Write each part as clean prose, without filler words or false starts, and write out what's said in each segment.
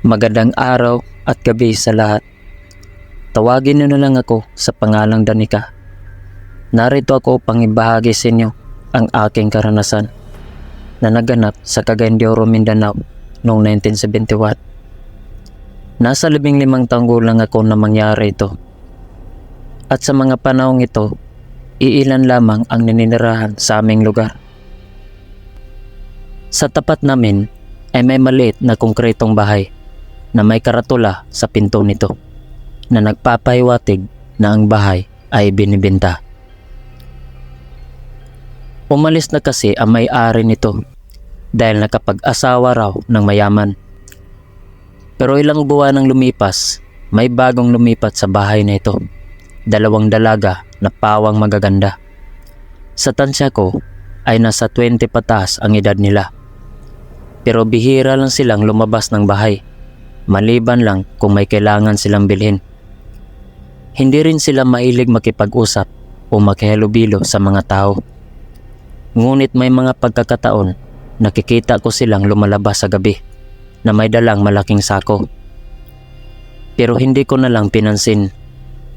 Magandang araw at gabi sa lahat. Tawagin niyo na lang ako sa pangalang Danica. Narito ako upang ibahagi sa inyo ang aking karanasan na naganap sa Cagayan de Oro, Mindanao noong 1971. Nasa 15 taong gulang ako na mangyari ito. At sa mga panahong ito, iilan lamang ang naninirahan sa aming lugar. Sa tapat namin ay may maliit na konkretong bahay na may karatula sa pinto nito na nagpapahiwatig na ang bahay ay binibenta. Umalis na kasi ang may-ari nito dahil nakapag-asawa raw ng mayaman. Pero ilang buwan nang lumipas, may bagong lumipat sa bahay na ito. 2 dalaga na pawang magaganda. Sa tansya ko ay nasa 20 pataas ang edad nila. Pero bihira lang silang lumabas ng bahay, maliban lang kung may kailangan silang bilhin. Hindi rin sila mahilig makipag-usap o makihalubilo sa mga tao. Ngunit may mga pagkakataon nakikita ko silang lumalabas sa gabi na may dalang malaking sako. Pero hindi ko na lang pinansin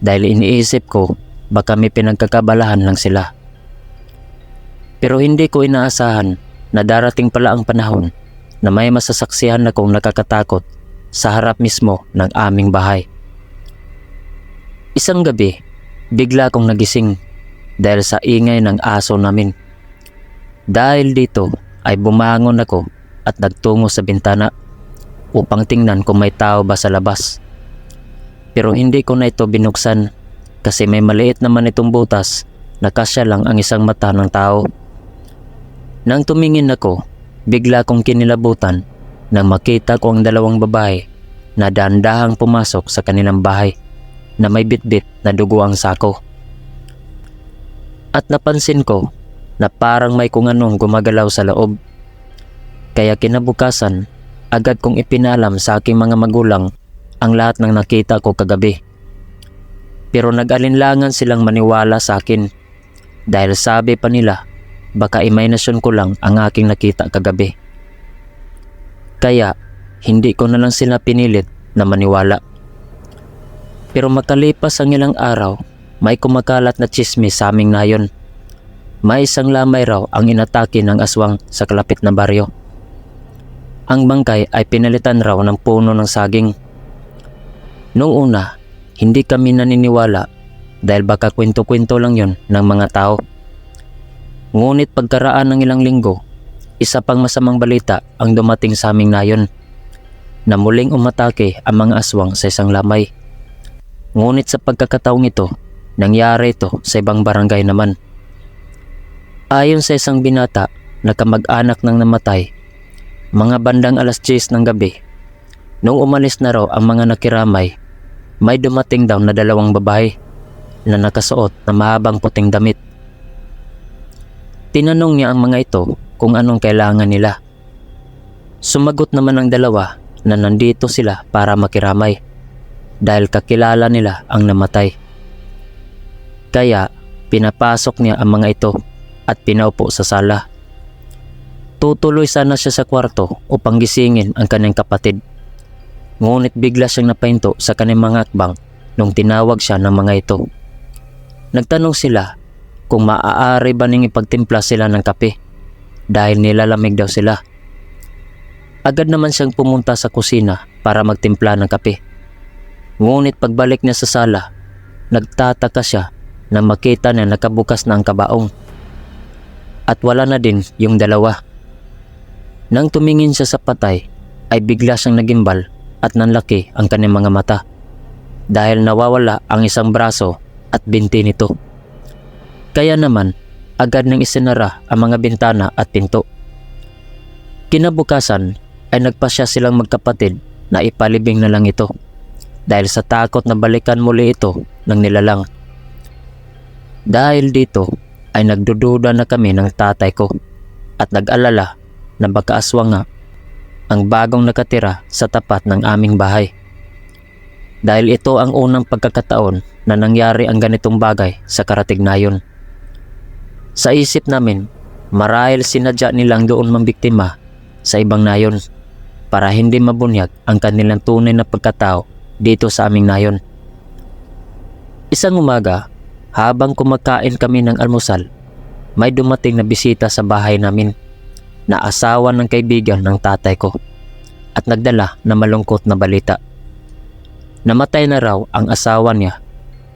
dahil iniisip ko baka may pinagkakabalahan lang sila. Pero hindi ko inaasahan na darating pala ang panahon na may masasaksihan akong nakakatakot sa harap mismo ng aming bahay. Isang gabi, bigla akong nagising dahil sa ingay ng aso namin. Dahil dito ay bumangon ako at nagtungo sa bintana upang tingnan kung may tao ba sa labas. Pero hindi ko na ito binuksan kasi may maliit naman itong butas na kasya lang ang isang mata ng tao. Nang tumingin ako, bigla kong kinilabutan nang makita ko ang 2 babae na dahan-dahang pumasok sa kanilang bahay na may bitbit na dugo ang sako. At napansin ko na parang may kung anong gumagalaw sa loob. Kaya kinabukasan, agad kong ipinalam sa aking mga magulang ang lahat ng nakita ko kagabi. Pero nag-alinlangan silang maniwala sa akin dahil sabi pa nila baka imahinasyon ko lang ang aking nakita kagabi. Kaya hindi ko na lang sila pinilit na maniwala. Pero makalipas ang ilang araw, may kumakalat na tsismis sa aming nayon. May isang lamay raw ang inatake ng aswang sa kalapit na baryo. Ang bangkay ay pinalitan raw ng puno ng saging. Noong una, hindi kami naniniwala dahil baka kwento-kwento lang yon ng mga tao. Ngunit pagkaraan ng ilang linggo, isa pang masamang balita ang dumating sa aming nayon na muling umatake ang mga aswang sa isang lamay. Ngunit sa pagkakataong ito, nangyari ito sa ibang barangay naman. Ayon sa isang binata na kamag-anak ng namatay, mga bandang 10:00 ng gabi, nung umalis na raw ang mga nakiramay, may dumating daw na 2 babae na nakasuot na mahabang puting damit. Tinanong niya ang mga ito kung anong kailangan nila. Sumagot naman ang 2 na nandito sila para makiramay dahil kakilala nila ang namatay. Kaya pinapasok niya ang mga ito at pinaupo sa sala. Tutuloy sana siya sa kwarto upang gisingin ang kanyang kapatid. Ngunit bigla siyang napahinto sa kanyang mga akbang nung tinawag siya ng mga ito. Nagtanong sila kung maaari ba ning ipagtimpla sila ng kape dahil nilalamig daw sila. Agad naman siyang pumunta sa kusina para magtimpla ng kape. Ngunit pagbalik niya sa sala, nagtataka siya na makita niya nakabukas na ang kabaong at wala na din yung 2. Nang tumingin siya sa patay ay bigla siyang nagimbal at nanlaki ang kanyang mga mata dahil nawawala ang isang braso at binti nito. Kaya naman, agad nang isinara ang mga bintana at pinto. Kinabukasan ay nagpasya silang magkapatid na ipalibing na lang ito dahil sa takot na balikan muli ito ng nilalang. Dahil dito ay nagdududa na kami ng tatay ko at nag-alala na baka aswang nga ang bagong nakatira sa tapat ng aming bahay. Dahil ito ang unang pagkakataon na nangyari ang ganitong bagay sa Karatignayon. Sa isip namin, marahil sinadya nilang doon mambiktima sa ibang nayon para hindi mabunyag ang kanilang tunay na pagkatao dito sa aming nayon. Isang umaga, habang kumakain kami ng almusal, may dumating na bisita sa bahay namin na asawa ng kaibigan ng tatay ko at nagdala na malungkot na balita. Namatay na raw ang asawa niya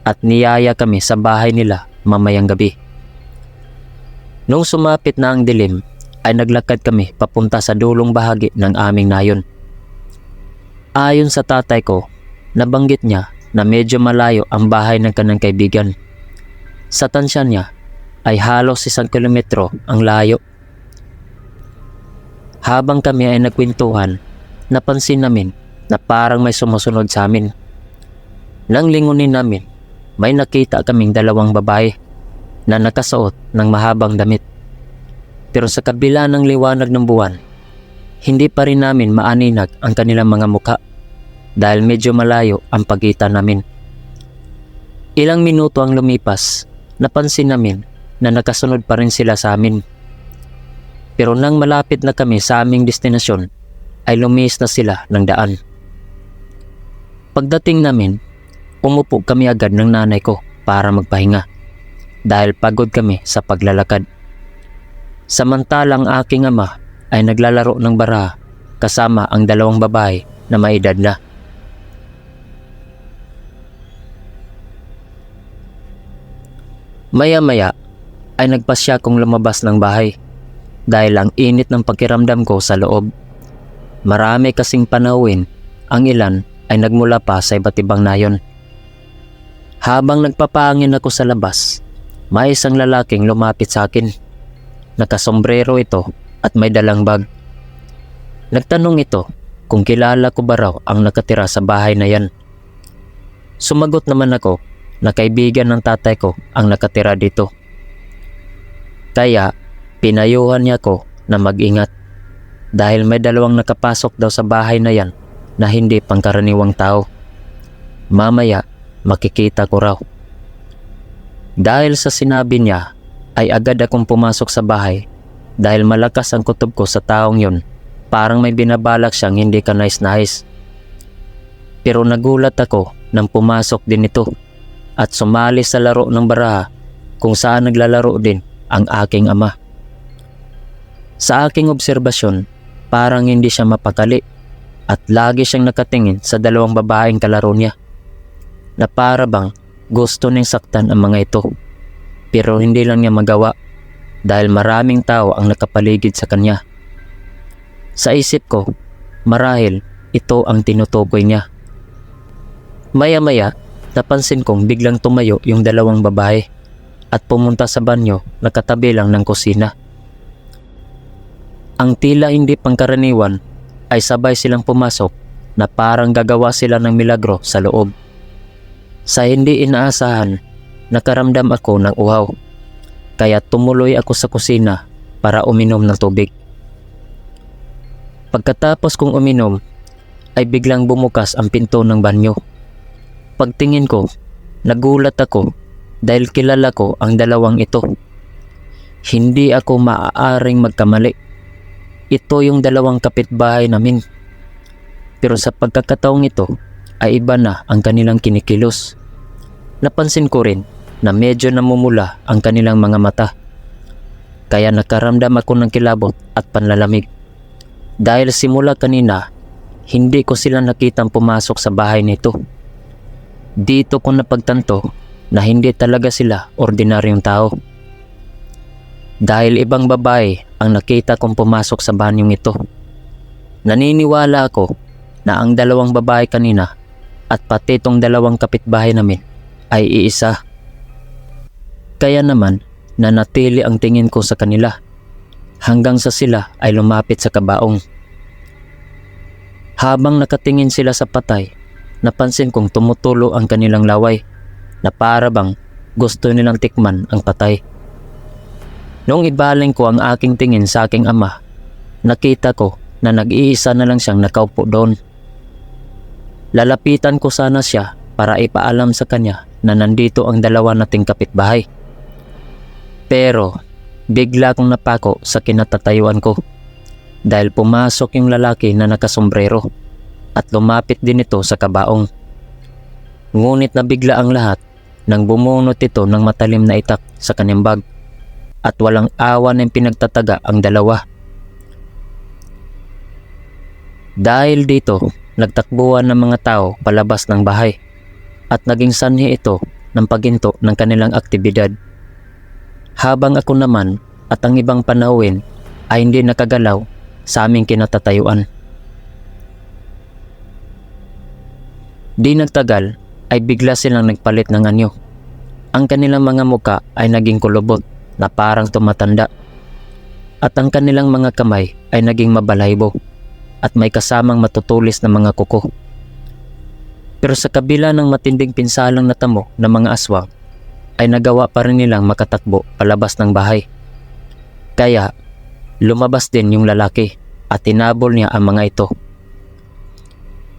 at niyaya kami sa bahay nila mamayang gabi. Nung sumapit na ang dilim, ay naglakad kami papunta sa dulong bahagi ng aming nayon. Ayon sa tatay ko, nabanggit niya na medyo malayo ang bahay ng kanang kaibigan. Sa tansya niya ay halos 1 kilometro ang layo. Habang kami ay nagkwentuhan, napansin namin na parang may sumusunod sa amin. Nang lingunin namin, may nakita kaming 2 babae na nakasuot ng mahabang damit. Pero sa kabila ng liwanag ng buwan, hindi pa rin namin maaninag ang kanilang mga mukha dahil medyo malayo ang pagitan namin. Ilang minuto ang lumipas, napansin namin na nakasunod pa rin sila sa amin. Pero nang malapit na kami sa aming destinasyon, ay lumihis na sila ng daan. Pagdating namin, umupo kami agad ng nanay ko para magpahinga dahil pagod kami sa paglalakad. Samantalang aking ama ay naglalaro ng baraha kasama ang 2 babae na may edad na. Maya-maya ay nagpasya kong lumabas ng bahay dahil ang init ng pakiramdam ko sa loob. Marami kasing panauhin, ang ilan ay nagmula pa sa iba't ibang nayon. Habang nagpapahangin ako sa labas, may isang lalaking lumapit sa akin. Nakasombrero ito at may dalang bag. Nagtanong ito kung kilala ko ba raw ang nakatira sa bahay na yan. Sumagot naman ako na kaibigan ng tatay ko ang nakatira dito. Kaya pinayuhan niya ko na mag-ingat dahil may 2 nakapasok daw sa bahay na yan na hindi pangkaraniwang tao. Mamaya makikita ko raw. Dahil sa sinabi niya, ay agad akong pumasok sa bahay dahil malakas ang kutob ko sa taong yon. Parang may binabalak siyang hindi ka nais-nais. Pero nagulat ako nang pumasok din ito at sumali sa laro ng baraha kung saan naglalaro din ang aking ama. Sa aking obserbasyon, parang hindi siya mapakali at lagi siyang nakatingin sa 2 babaeng kalaro niya na para bang gusto niyang saktan ang mga ito. Pero hindi lang niya magawa dahil maraming tao ang nakapaligid sa kanya. Sa isip ko, marahil ito ang tinutukoy niya. Maya-maya, napansin kong biglang tumayo yung 2 babae at pumunta sa banyo na katabi lang ng kusina. Ang tila hindi pangkaraniwan ay sabay silang pumasok na parang gagawa sila ng milagro sa loob. Sa hindi inaasahan, nakaramdam ako ng uhaw, kaya tumuloy ako sa kusina para uminom ng tubig. Pagkatapos kong uminom, ay biglang bumukas ang pinto ng banyo. Pagtingin ko, nagulat ako dahil kilala ko ang 2 ito. Hindi ako maaaring magkamali. Ito yung 2 kapitbahay namin. Pero sa pagkakataong ito, ay iba na ang kanilang kinikilos. Napansin ko rin na medyo namumula ang kanilang mga mata. Kaya nakaramdam ako ng kilabot at panlalamig. Dahil simula kanina, hindi ko sila nakitang pumasok sa bahay nito. Dito ko napagtanto na hindi talaga sila ordinaryong tao. Dahil ibang babae ang nakita kong pumasok sa banyong ito. Naniniwala ako na ang 2 babae kanina at pati itong 2 kapitbahay namin ay iisa. Kaya naman nanatili ang tingin ko sa kanila hanggang sa sila ay lumapit sa kabaong. Habang nakatingin sila sa patay, napansin kong tumutulo ang kanilang laway na para bang gusto nilang tikman ang patay. Noong ibaling ko ang aking tingin sa aking ama, nakita ko na nag-iisa na lang siyang nakaupo doon. Lalapitan ko sana siya para ipaalam sa kanya na nandito ang 2 nating kapitbahay. Pero bigla kong napako sa kinatatayuan ko dahil pumasok yung lalaki na nakasombrero at lumapit din ito sa kabaong. Ngunit nabigla ang lahat nang bumunot ito ng matalim na itak sa kanyang bag at walang awa ng pinagtataga ang dalawa. Dahil dito, nagtakbuhan ng mga tao palabas ng bahay at naging sanhi ito ng paghinto ng kanilang aktibidad. Habang ako naman at ang ibang panauhin ay hindi nakagalaw sa aming kinatatayuan. Di nagtagal ay bigla silang nagpalit ng anyo. Ang kanilang mga muka ay naging kulubot na parang tumatanda at ang kanilang mga kamay ay naging mabalaybo at may kasamang matutulis na mga kuko. Pero sa kabila ng matinding pinsalang natamo ng mga aswang ay nagawa pa rin nilang makatakbo palabas ng bahay. Kaya lumabas din yung lalaki at tinabol niya ang mga ito.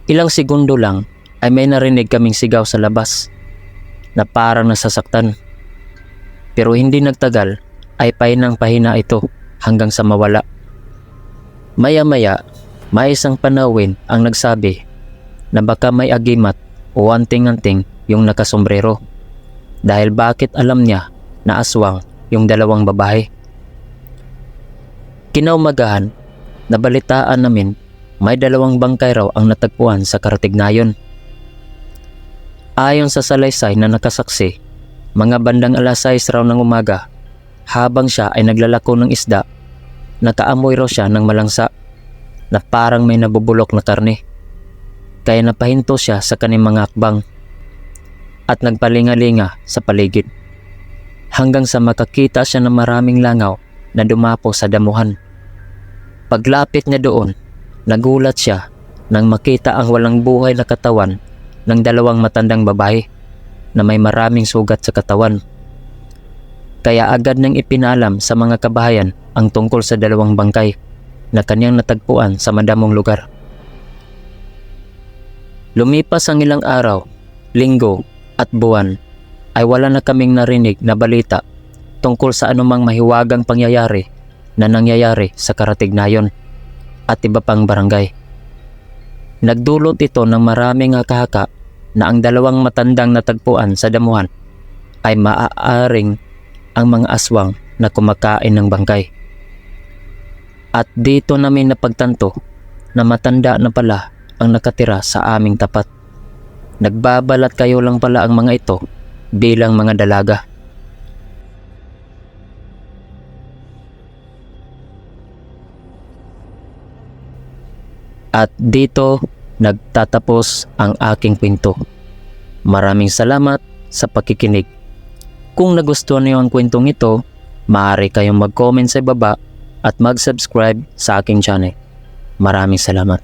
Ilang segundo lang ay may narinig kaming sigaw sa labas na parang nasasaktan. Pero hindi nagtagal ay pahinang-pahina ito hanggang sa mawala. Maya-maya, may isang panawin ang nagsabi na baka may agimat o anting-anting yung nakasombrero dahil bakit alam niya na aswang yung dalawang babae. Kinaumagahan, nabalitaan namin may dalawang bangkay raw ang natagpuan sa Karatignayon. Ayon sa salaysay na nakasaksi, mga bandang 6:00 raw ng umaga, habang siya ay naglalako ng isda, nakaamoy raw siya ng malangsa na parang may nabubulok na karne. Kaya napahinto siya sa kanyang mga akbang at nagpalingalinga sa paligid hanggang sa makakita siya ng maraming langaw na dumapo sa damuhan. Paglapit niya doon, nagulat siya nang makita ang walang buhay na katawan ng dalawang matandang babae na may maraming sugat sa katawan. Kaya agad nang ipinalam sa mga kabahayan ang tungkol sa dalawang bangkay na kanyang natagpuan sa madamong lugar. Lumipas ang ilang araw, linggo at buwan ay wala na kaming narinig na balita tungkol sa anumang mahiwagang pangyayari na nangyayari sa Karatignayon at iba pang barangay. Nagdulot ito ng maraming haka-haka na ang dalawang matandang natagpuan sa damuhan ay maaaring ang mga aswang na kumakain ng bangkay. At dito namin napagtanto na matanda na pala ang nakatira sa aming tapat. Nagbabalat kayo lang pala ang mga ito bilang mga dalaga. At dito nagtatapos ang aking kwento. Maraming salamat sa pakikinig. Kung nagustuhan niyo ang kwentong ito, maaari kayong mag-comment sa ibaba at mag-subscribe sa aking channel. Maraming salamat.